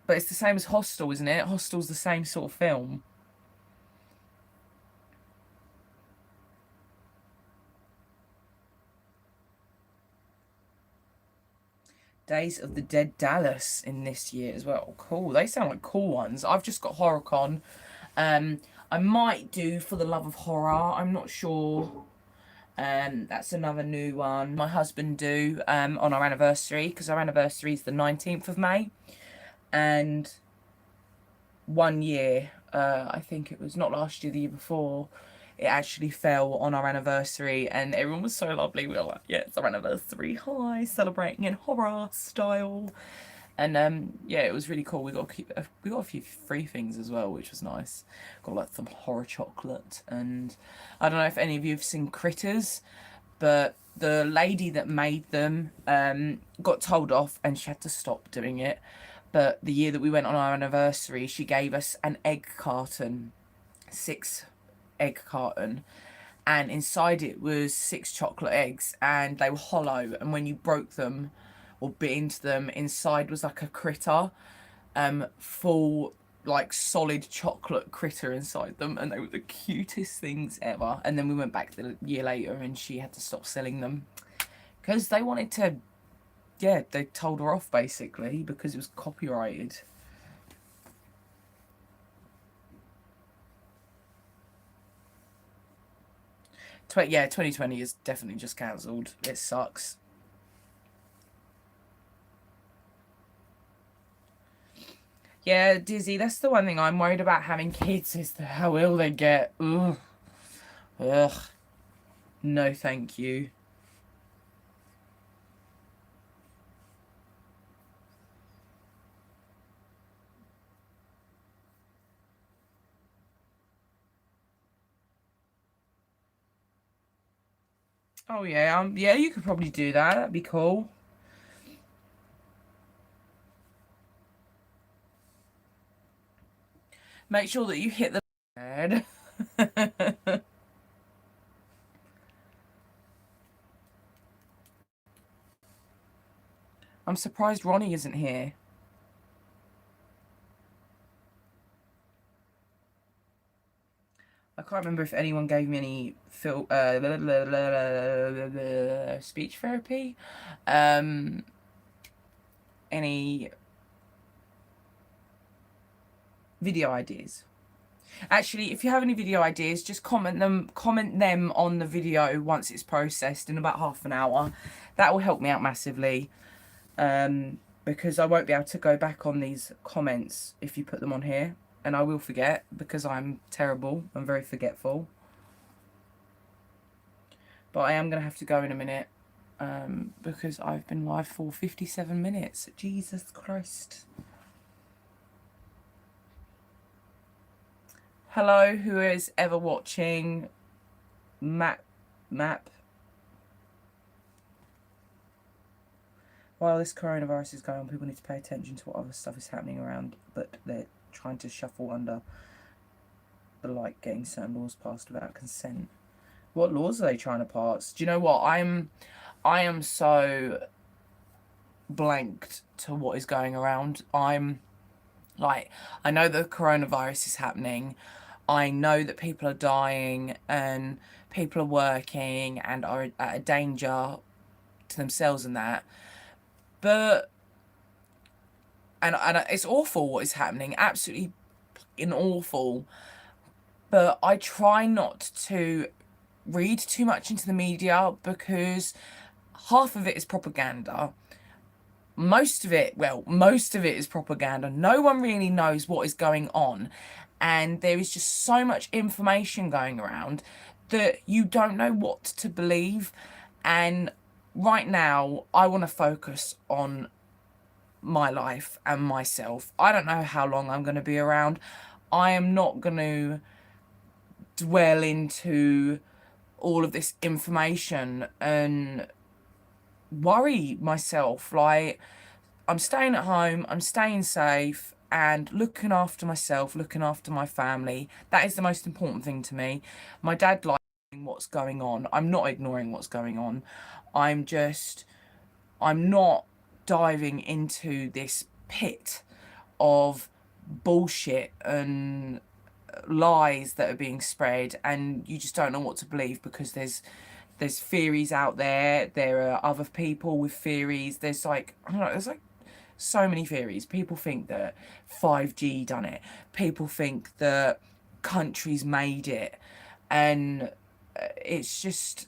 Speaker 1: But it's the same as Hostel, isn't it? Hostel's the same sort of film. Days of the Dead Dallas in this year as well. Cool. They sound like cool ones. I've just got HorrorCon. I might do For the Love of Horror. I'm not sure. That's another new one. My husband do on our anniversary, because our anniversary is the 19th of May. And 1 year, I think it was not last year, the year before, it actually fell on our anniversary, and everyone was so lovely. We were like, yeah, it's our anniversary, hi, celebrating in horror style. And yeah, it was really cool. We got a few free things as well, which was nice. Got like some horror chocolate, and I don't know if any of you have seen Critters, but the lady that made them got told off and she had to stop doing it. But the year that we went on our anniversary, she gave us an egg carton, 6 egg carton, and inside it was 6 chocolate eggs, and they were hollow, and when you broke them or bit into them, inside was like a critter, full like solid chocolate critter inside them, and they were the cutest things ever. And then we went back the year later and she had to stop selling them because they wanted to, yeah, they told her off basically because it was copyrighted. Yeah, 2020 is definitely just cancelled. It sucks. Yeah, Dizzy, that's the one thing I'm worried about having kids, is how ill they get. Ugh. Ugh. No, thank you. Oh yeah, yeah, you could probably do that. That'd be cool. Make sure that you hit the bed. I'm surprised Ronnie isn't here. I can't remember if anyone gave me any speech therapy, any video ideas. Actually, if you have any video ideas, just comment them on the video once it's processed in about half an hour. That will help me out massively, because I won't be able to go back on these comments if you put them on here. And I will forget because I'm terrible. I'm very forgetful. But I am going to have to go in a minute because I've been live for 57 minutes. Jesus Christ. Hello, who is ever watching Map. While this coronavirus is going on, people need to pay attention to what other stuff is happening around, but they're trying to shuffle under the like getting certain laws passed without consent. What laws are they trying to pass? Do you know what? I am so blanked to what is going around. I'm like, I know the coronavirus is happening. I know that people are dying and people are working and are at a danger to themselves and that. But and it's awful what is happening, absolutely awful. But I try not to read too much into the media because half of it is propaganda. Most of it is propaganda. No one really knows what is going on. And there is just so much information going around that you don't know what to believe. And right now, I want to focus on my life and myself. I don't know how long I'm going to be around. I am not going to dwell into all of this information and worry myself. Like, I'm staying at home, I'm staying safe and looking after myself, looking after my family. That is the most important thing to me. My dad likes what's going on. I'm not ignoring what's going on. I'm not diving into this pit of bullshit and lies that are being spread, and you just don't know what to believe because there's theories out there. There are other people with theories. There's like, I don't know, there's like so many theories. People think that 5G done it. People think that countries made it, and it's just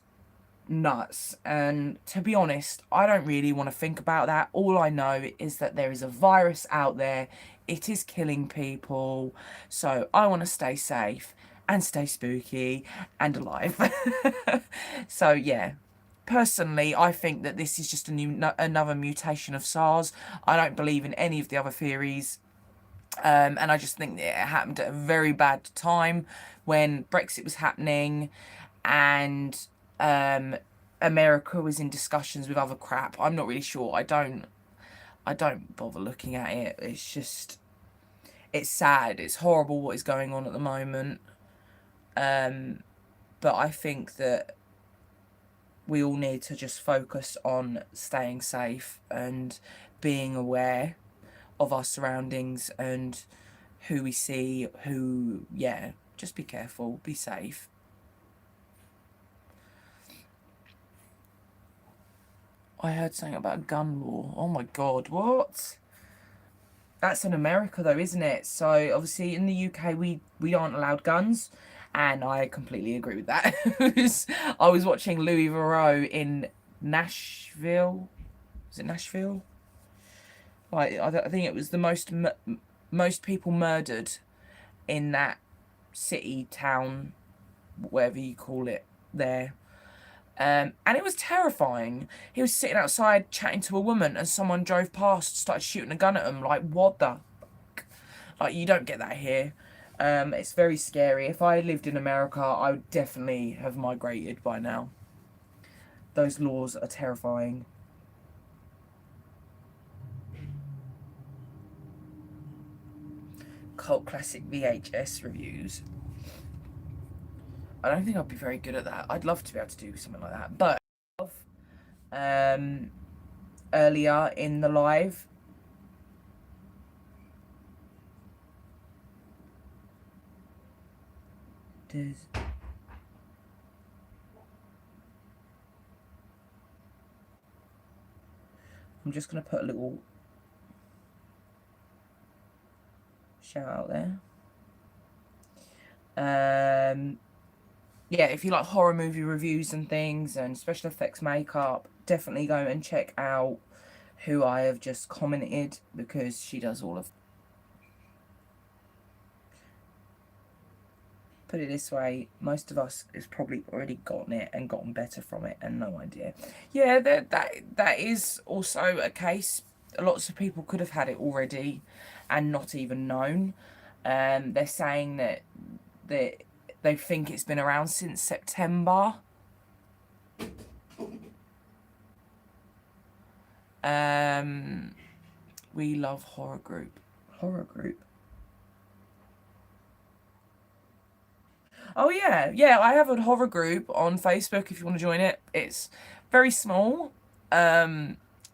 Speaker 1: nuts. And to be honest, I don't really want to think about that. All I know is that there is a virus out there. It is killing people. So I want to stay safe and stay spooky and alive. So yeah, personally, I think that this is just another mutation of SARS. I don't believe in any of the other theories. And I just think that it happened at a very bad time when Brexit was happening and America was in discussions with other crap. I'm not really sure. I don't bother looking at it. It's just, it's sad. It's horrible what is going on at the moment. But I think that we all need to just focus on staying safe and being aware of our surroundings and who we see, yeah, just be careful, be safe. I heard something about a gun law. Oh my God, what? That's in America though, isn't it? So obviously in the UK we aren't allowed guns, and I completely agree with that. I was watching Louis Theroux in Nashville. Was it Nashville? Like, I think it was the most people murdered in that city, town, whatever you call it there. And it was terrifying. He was sitting outside chatting to a woman and someone drove past, started shooting a gun at him. Like, what the fuck? Like, you don't get that here. It's very scary. If I lived in America, I would definitely have migrated by now. Those laws are terrifying. Cult classic VHS reviews. I don't think I'd be very good at that. I'd love to be able to do something like that. But earlier in the live, I'm just going to put a little shout out there. Yeah, if you like horror movie reviews and things and special effects makeup, definitely go and check out who I have just commented, because she does all of. Put it this way, most of us has probably already gotten it and gotten better from it and no idea. Yeah, that is also a case. Lots of people could have had it already and not even known. They're saying that they think it's been around since September. We love horror group. Horror group. Oh yeah, yeah, I have a horror group on Facebook if you want to join it. It's very small. Yeah,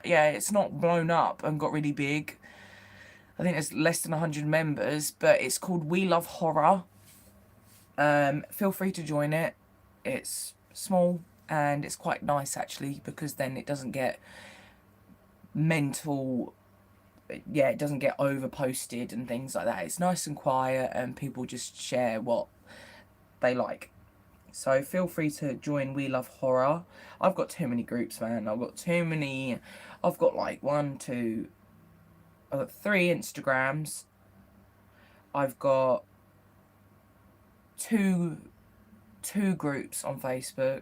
Speaker 1: it's not blown up and got really big. I think there's less than 100 members, but it's called We Love Horror. Feel free to join it. It's small and it's quite nice actually, because then it doesn't get mental. Yeah, it doesn't get over posted and things like that. It's nice and quiet and people just share what they like. So feel free to join We Love Horror. I've got too many groups, man. I've got too many. I've got like I've got 3 Instagrams. I've got two groups on Facebook,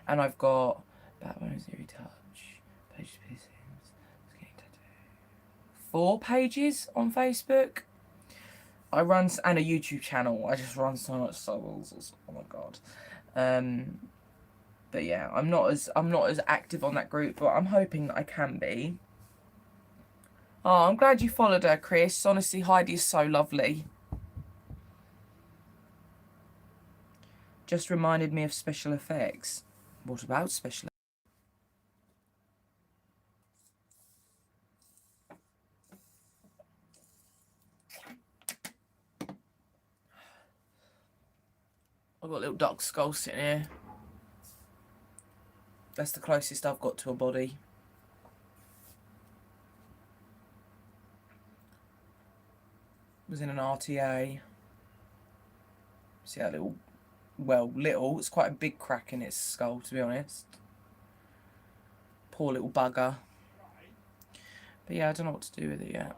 Speaker 1: and I've got Batbones, Touch, Pages, Piercings, Getting Tattooed. 4 pages on Facebook. I run, and a YouTube channel. I just run so much souls. Oh my God. But yeah, I'm not as active on that group, but I'm hoping that I can be. Oh, I'm glad you followed her, Chris. Honestly, Heidi is so lovely. Just reminded me of special effects. What about special effects? I've got a little duck skull sitting here. That's the closest I've got to a body. Was in an RTA. See that little, well, little, it's quite a big crack in its skull, to be honest. Poor little bugger. But yeah, I don't know what to do with it yet.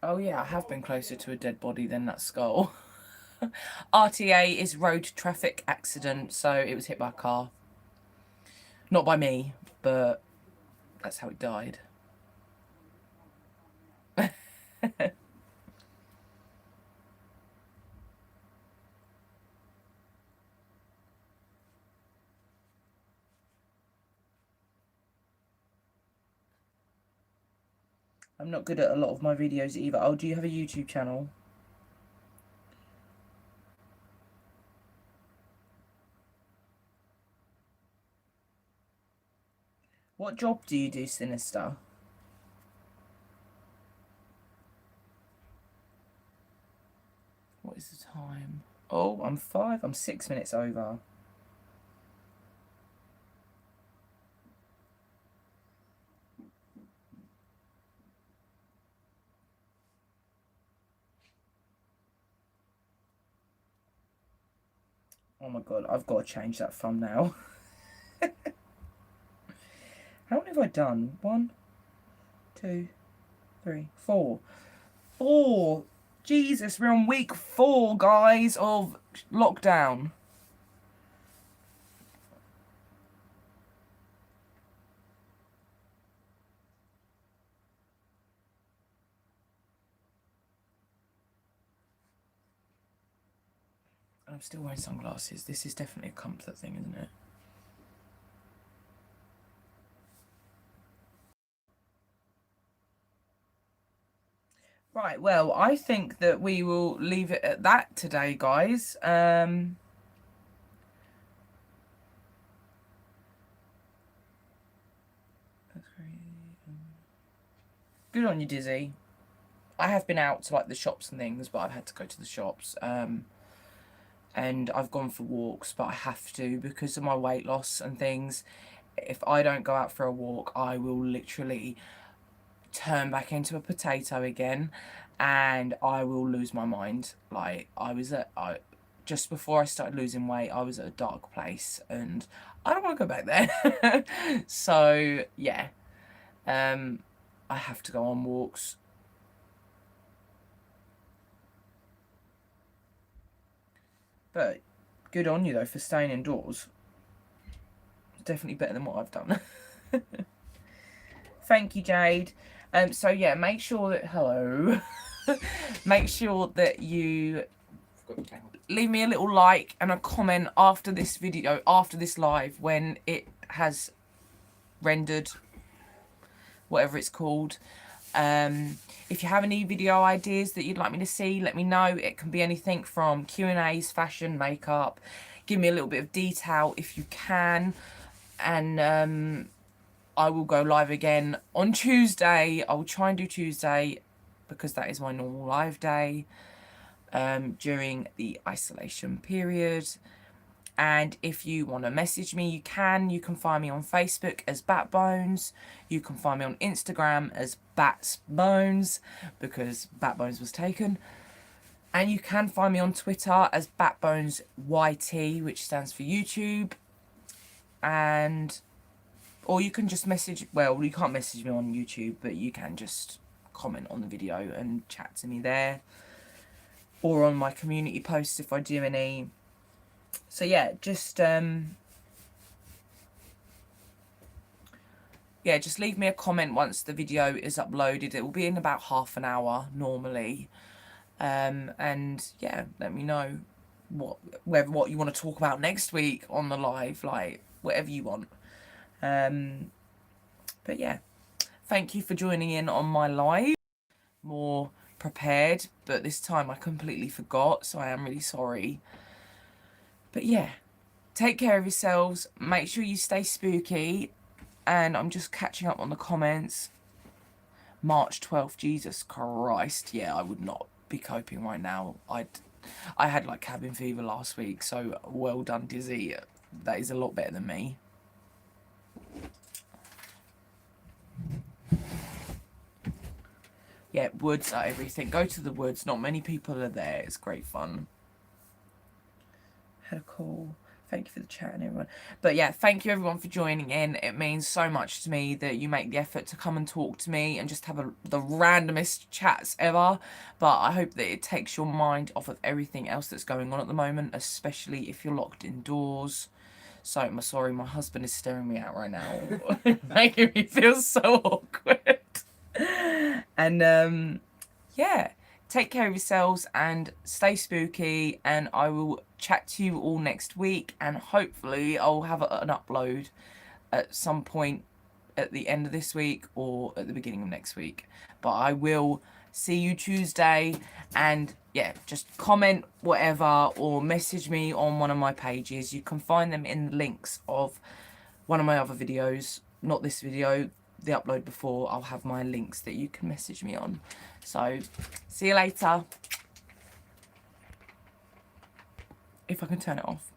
Speaker 1: Oh yeah, I have been closer to a dead body than that skull. RTA is road traffic accident, so it was hit by a car. Not by me, but that's how it died. I'm not good at a lot of my videos either. Oh, do you have a YouTube channel? What job do you do, Sinister? What is the time? Oh, I'm 6 minutes over. Oh my god, I've got to change that thumbnail. How many have I done? 1, 2, 3, 4. 4! Jesus, we're on week 4, guys, of lockdown. I'm still wearing sunglasses. This is definitely a comfort thing, isn't it? Right, well, I think that we will leave it at that today, guys. Good on you, Dizzy. I have been out to like the shops and things, but I've had to go to the shops. And I've gone for walks, but I have to because of my weight loss and things. If I don't go out for a walk, I will literally turn back into a potato again, and I will lose my mind. Like just before I started losing weight, I was at a dark place, and I don't want to go back there. So yeah, I have to go on walks. But good on you though for staying indoors. Definitely better than what I've done. Thank you, Jade. So yeah, make sure that hello. Make sure that you leave me a little like and a comment after this video, after this live, when it has rendered, whatever it's called. If you have any video ideas that you'd like me to see, let me know. It can be anything from Q&As, fashion, makeup. Give me a little bit of detail if you can. And I will go live again on Tuesday. I will try and do Tuesday because that is my normal live day during the isolation period. And if you want to message me, you can. You can find me on Facebook as Batbones. You can find me on Instagram as Batbones because Batbones was taken. And you can find me on Twitter as Batbones YT, which stands for YouTube. Or you can just message, well, you can't message me on YouTube, but you can just comment on the video and chat to me there. Or on my community posts if I do any. So yeah, just yeah, just leave me a comment once the video is uploaded. It will be in about half an hour normally. And yeah, let me know what you want to talk about next week on the live, like whatever you want. But yeah, thank you for joining in on my live. More prepared, but this time I completely forgot, so I am really sorry. But yeah, take care of yourselves, make sure you stay spooky, and I'm just catching up on the comments. March 12th, Jesus Christ, yeah, I would not be coping right now. I had like cabin fever last week, so well done, Dizzy. That is a lot better than me. Yeah, woods are everything. Go to the woods. Not many people are there. It's great fun. Had a call. Thank you for the chat and everyone. But yeah, thank you everyone for joining in. It means so much to me that you make the effort to come and talk to me and just have the randomest chats ever. But I hope that it takes your mind off of everything else that's going on at the moment, especially if you're locked indoors. So I'm sorry, my husband is staring me out right now, making me feel so awkward. And yeah, take care of yourselves and stay spooky, and I will chat to you all next week, and hopefully I'll have an upload at some point at the end of this week or at the beginning of next week. But I will see you Tuesday, and yeah, just comment whatever or message me on one of my pages. You can find them in the links of one of my other videos, not this video, the upload before. I'll have my links that you can message me on. So see you later, if I can turn it off.